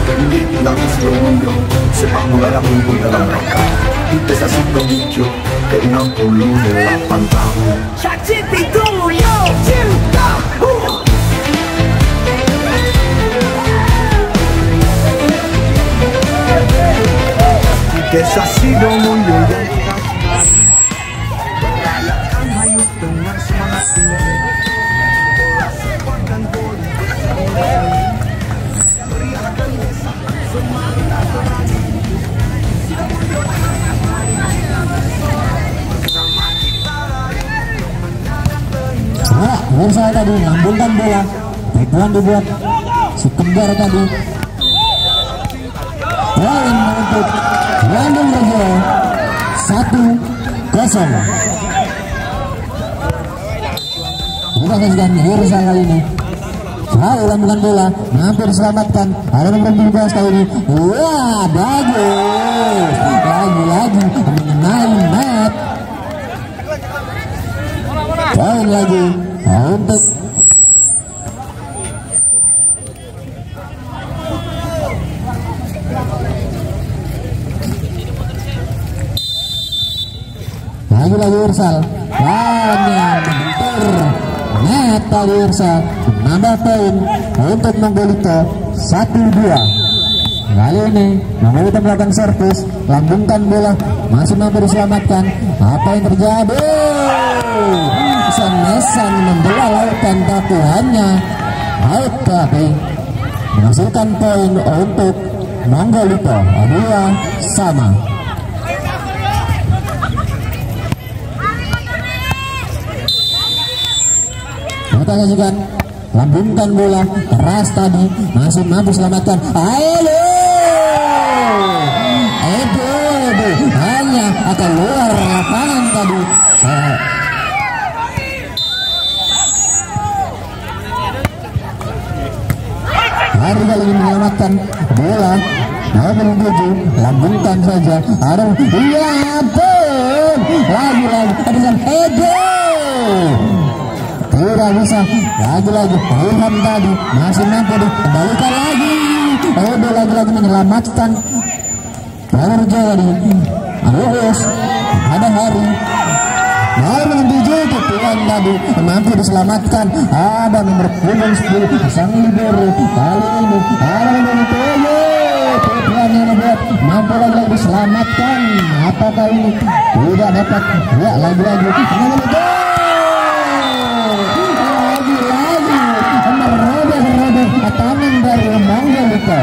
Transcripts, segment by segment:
Pilit ng gusto mundo sepak bola yang unggul dalam mereka. Kita saksi pemicu keinginan puluh delapan tahun. Sakit itu yo cinta. Kita saksi mundo yang merayakan hayat dengan semangat tinggi. Bola sepak dan voli meriahkan desa semangat berani. Berusaha tadi lambungkan bola, Ridwan dibuat si kembar tadi. Poin untuk Bandung Rejo 1-0. Kita saksikan Hirsal kali ini. Jauh lambungkan bola, hampir diselamatkan. Ada nomor 13 kali ini. Wah, bagus. Lagi-lagi mengenai net. Poin lagi untuk lagi Hirsal. Banyak bentur net tadi Hirsal, menambah poin untuk Monggolito 1-2. Kali ini Monggolito melakukan servis, lambungkan bola, masih mampu diselamatkan. Apa yang terjadi? Mesan membelah lautan, tapi hanya out, tapi menghasilkan poin untuk Monggolito 2-2. Kita saksikan lambungkan bola keras tadi, masih mampu selamatkan. Ayo, hanya akan luar lapangan tadi. Hari kali ini menyelamatkan bola. Nomor 7 lambungkan saja. Ada iya pun lagi ada Edo. Tidak bisa lagi Ilham tadi masih mampu dikembalikan lagi. Edo lagi menyelamatkan Power Jody. Terus ada Hari. Nomor 7 ketuan tadi mampu diselamatkan. Ada nomor 10 sang libero. Kali ini ada nomor 7 ketuan yang membuat mampu lagi diselamatkan. Apakah ini tidak dapat? Ya lagi-lagi nomor 7 merobek tangan dari Monggolito.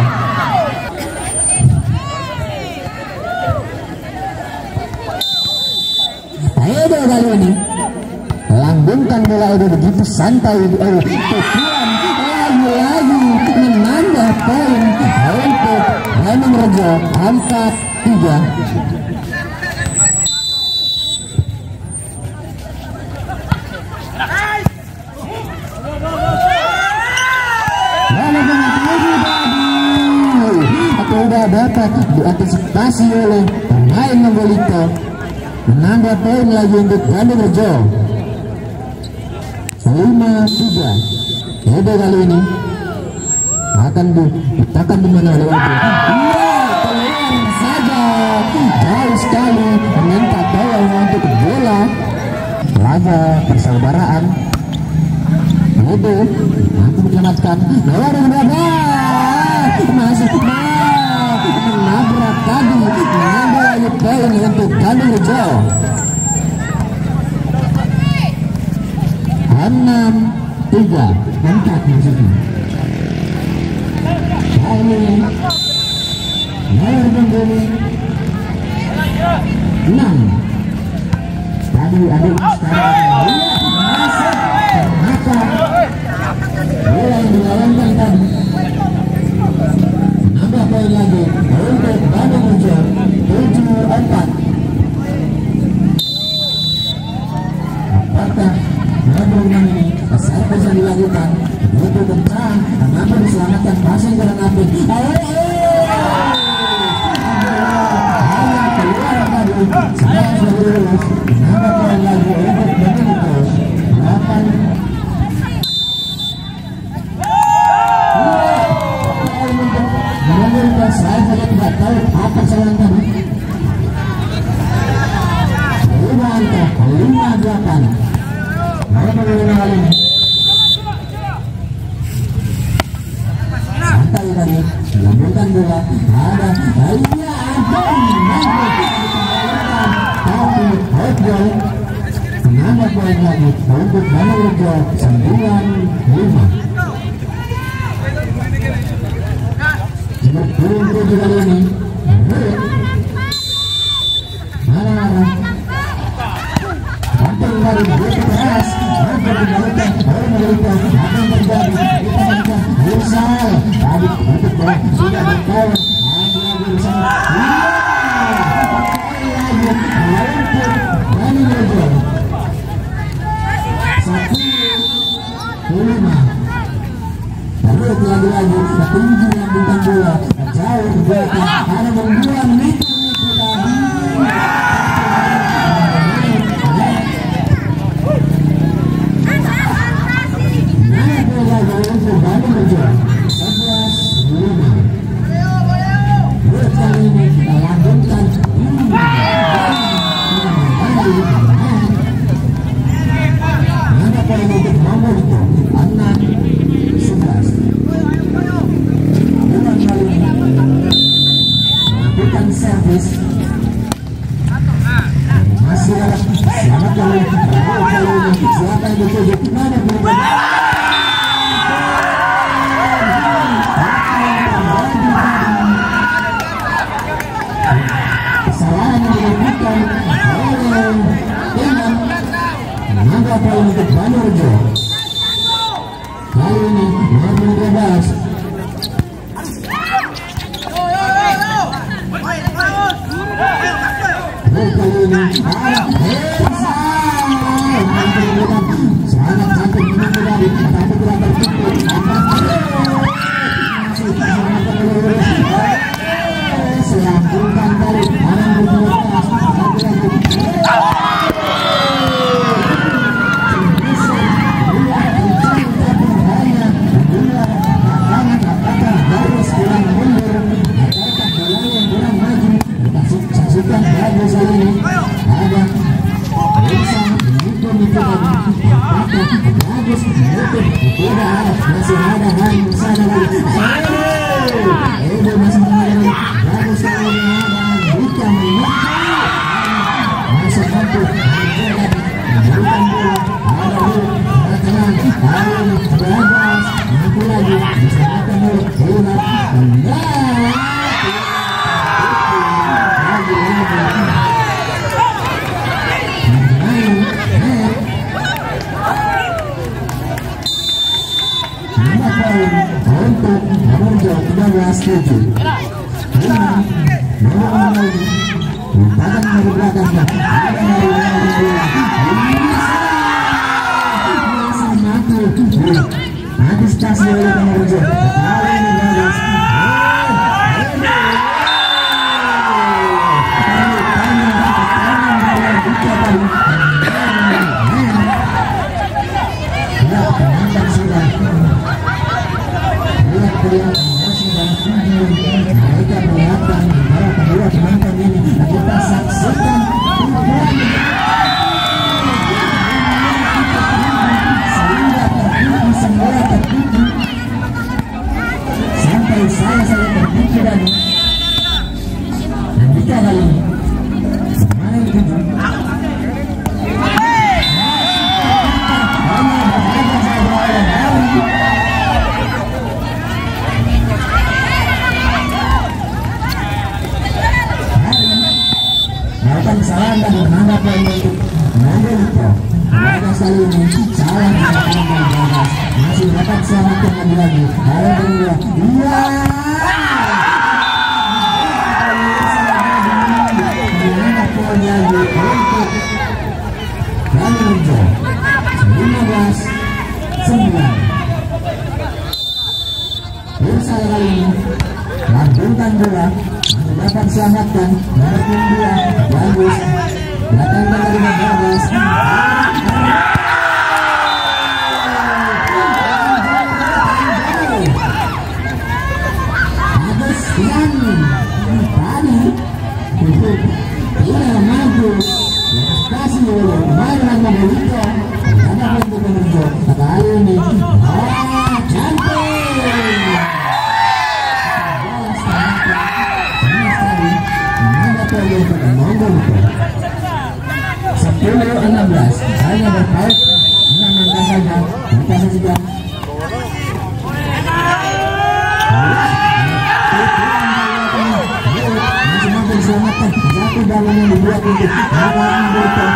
Edo kali ini lambungkan bola. Edo begitu santai. Tujuan lagi menambah poin untuk Bandung Rejo 4-3. Sudah dapat diantisipasi oleh pemain Monggolito, menambah poin lagi untuk Bandung Rejo 5-3. Edo kali ini akan dipetakan di mana oleh Edo. Iya, keluar saja jauh sekali, meminta tolong untuk bola. Laga persaudaraan. Edo mampu menyelamatkan nomor 12 masih menabrak tadi, mengambil lagi poin untuk Bandung Rejo 6-3. 4 maksudnya. Kali nomor 6 tadi ada sekarang masuk ternyata bola yang dilawankan tadi. Nambah poin lagi untuk Bandung Rejo 7-4. Apakah Bandung ini besar bisa dilakukan? Begitu kencang, mampu diselamatkan passing ke api. Hanya keluar tadi. Saya sudah lulus. Nambah poin lagi untuk Bandung Rejo 8. Nomor 5-8. Nomor penggunakan kali ini santai tadi dilambungkan bola, ada Alia Adon tapi outgoal menambah poin lagi untuk Banorejo 9-5. Jika turun 7 kali ini marah-marah hampir dari dua keras hampir dibalikan baru memberikan apa yang terjadi kita mencoba berusaha tadi untuk bola sudah berkawan lagi bersama lagi untuk Banorejo 1-5. Terus lagi-lagi ketinggi lambungkan bola jauh ke belakang ada membuang itu tadi. Nah bola untuk Banorejo 11-5. Terus kali ini kita lanjutkan ada poin untuk nomor itu 6-11. Bukan kali ini melakukan servis masih ada selamat kali ini siapa yang dituju mana berubah kesalahan yang dilakukan oleh Imam menambah poin untuk Banorejo kali ini nomor 12. Kali ini sangat cantik menunggu dari tapi kurang tertutup selambungkan dari orang berjualan saksikan bagus kali ini ada bisa menutup itu tadi bagus menutup tidak ada masih ada hari sana lagi Edo masih mengalami bagus kali ini ada bisa menutup masuk untuk memberikan bola ada tenang hari ini bebas mampu lagi bisa makan bola enggak untuk Banorejo 13-7. Nomor lagi umpan dari belakang masih mati antisipasi oleh Banorejo kali ini gagas mereka melihatkan para kedua penonton ini kita saksikan sehingga tertipu semua tertipu sampai saya tertipu dan jika kali ini main tujuh kesalahan tadi menambah poin untuk Banorejo. Pada kali ini salah dilakukan gagas masih dapat selamatkan lagi ada kedua iya menambah poin lagi untuk Banorejo 15-9. Berusaha kali ini lanjutkan bola dapat selamatkan nomor 2 bagus datangkan dari Bagas Bagus yang tadi tidak mampu kasih oleh Adelito. Ada untuk Benerjo. Kali ini cantik. Sepuluh 16 hanya berpaut 6 angka saja. Kita sudah masih mampu diselamatkan. Satu dalam yang dibuat untuk lawan Boto.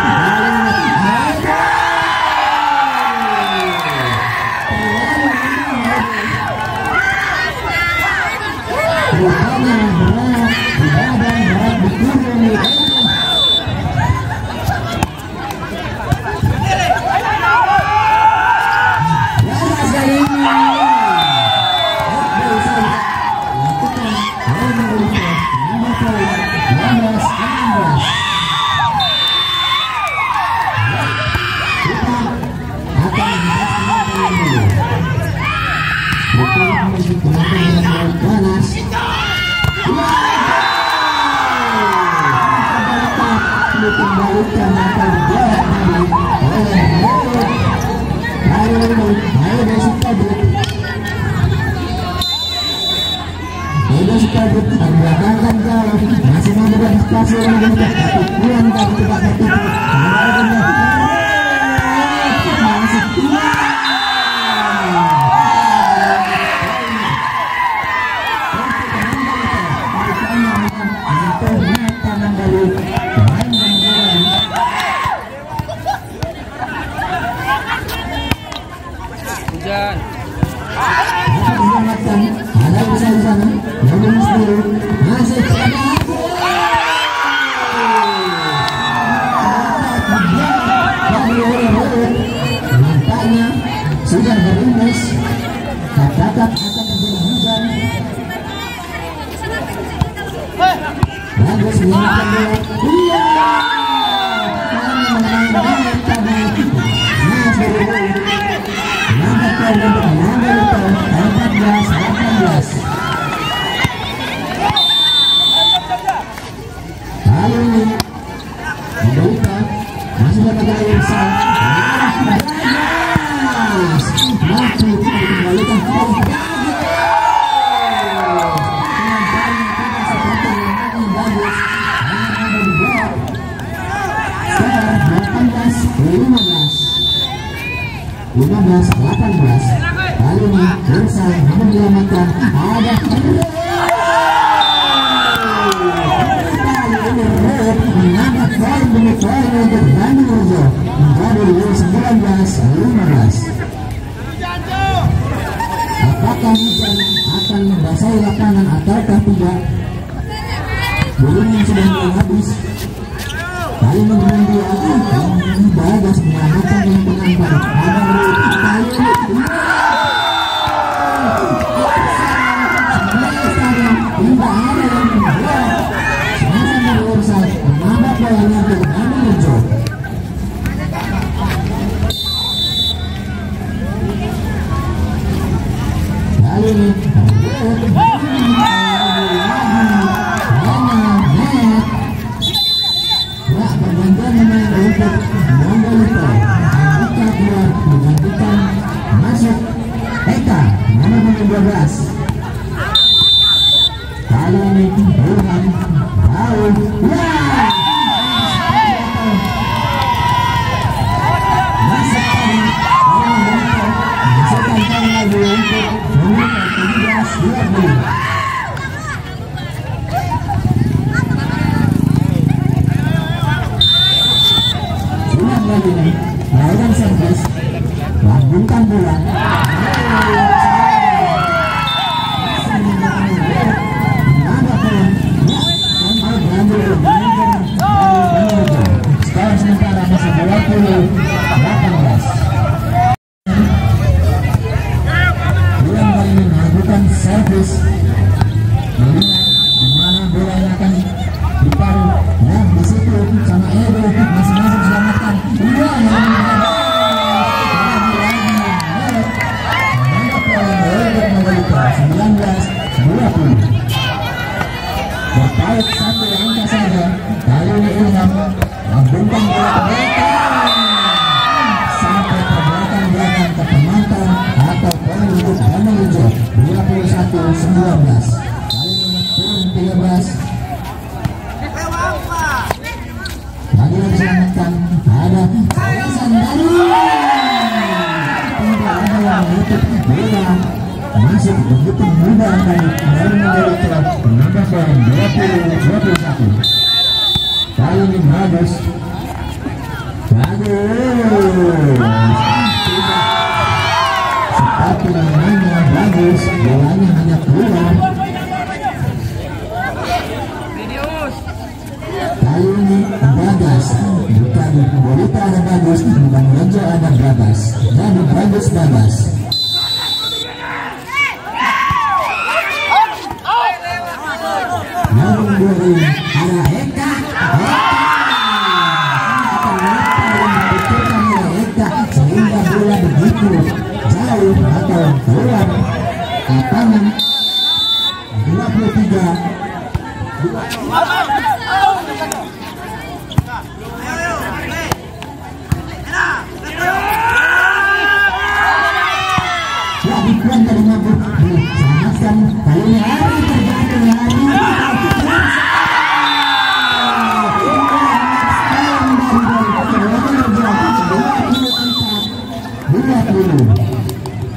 masih mau berdiskusi orang tapi kurang dari tempat itu hujan. Ada bisa di sana, masih nampaknya sudah berimbas. Katakan akan terjadi hujan. Bagus menyelamatkan bola. Iya. Kali ini Menderita masih dapat gaya besar. Mampu dikembalikan kembali. Lima 18 kali ini Bursa menyelamatkan. Ada menambah poin demi poin untuk Bandung Rejo menjadi 19-15. Apakah hujan akan membasahi lapangan ataukah tidak? Belum sudah mulai habis. Kali ini dengan dia Bagas menyelamatkan dengan pengantar. Ada kali ini tidak ada yang membuat sama-sama berurusan menambah poin untuk Bandung Rejo. Kali ini pergantian pemain untuk Monggolito. Eka keluar menggantikan masuk Eka nomor 12. Kali ini Burhan Raul. Masuk tadi Monggolito masukkan poin lagi untuk Monggolito 17-20. Melakukan servis, lambungkan bola. Skor sementara masih 20-18. Bulan kali ini melakukan servis, melihat di mana bola yang akan diparu. Nah, di situ sama Edo masing-masing selamatkan. Berpaut satu angka saja. Kali ini Ilham membungkam bola ke belakang. 19. Kali ini turun 13. Lagi diselamatkan. Ada Hasan dari tidak ada yang menutup bola. Masih begitu mudah dari menjadi menambah poin 20-21. Kali ini bagus. Sepatu namanya bagus, bolanya hanya keluar. Kali ini Bagas, bukan Bolita ada bagus, bukan Rojo ada Bagas. Jadi Bagas. Lalu dari arah Eka. Sehingga bola begitu jauh atau keluar lapangan 23. Dibuang dari mabuk diselamatkan. Kali ini hari tergantung lagi.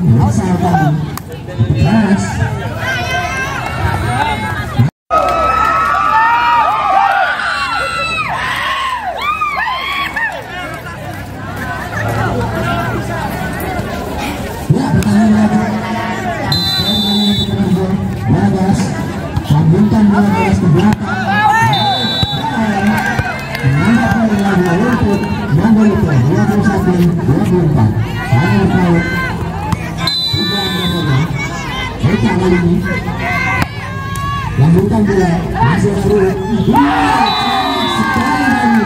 Masalkan keras. Ya, pertanyaan Bagas sambungkan Bagas ke belakang. Menambah lagi untuk Bangga itu 21-24. Saya tahu Eka kali ini lanjutkan bola masih seru sekali lagi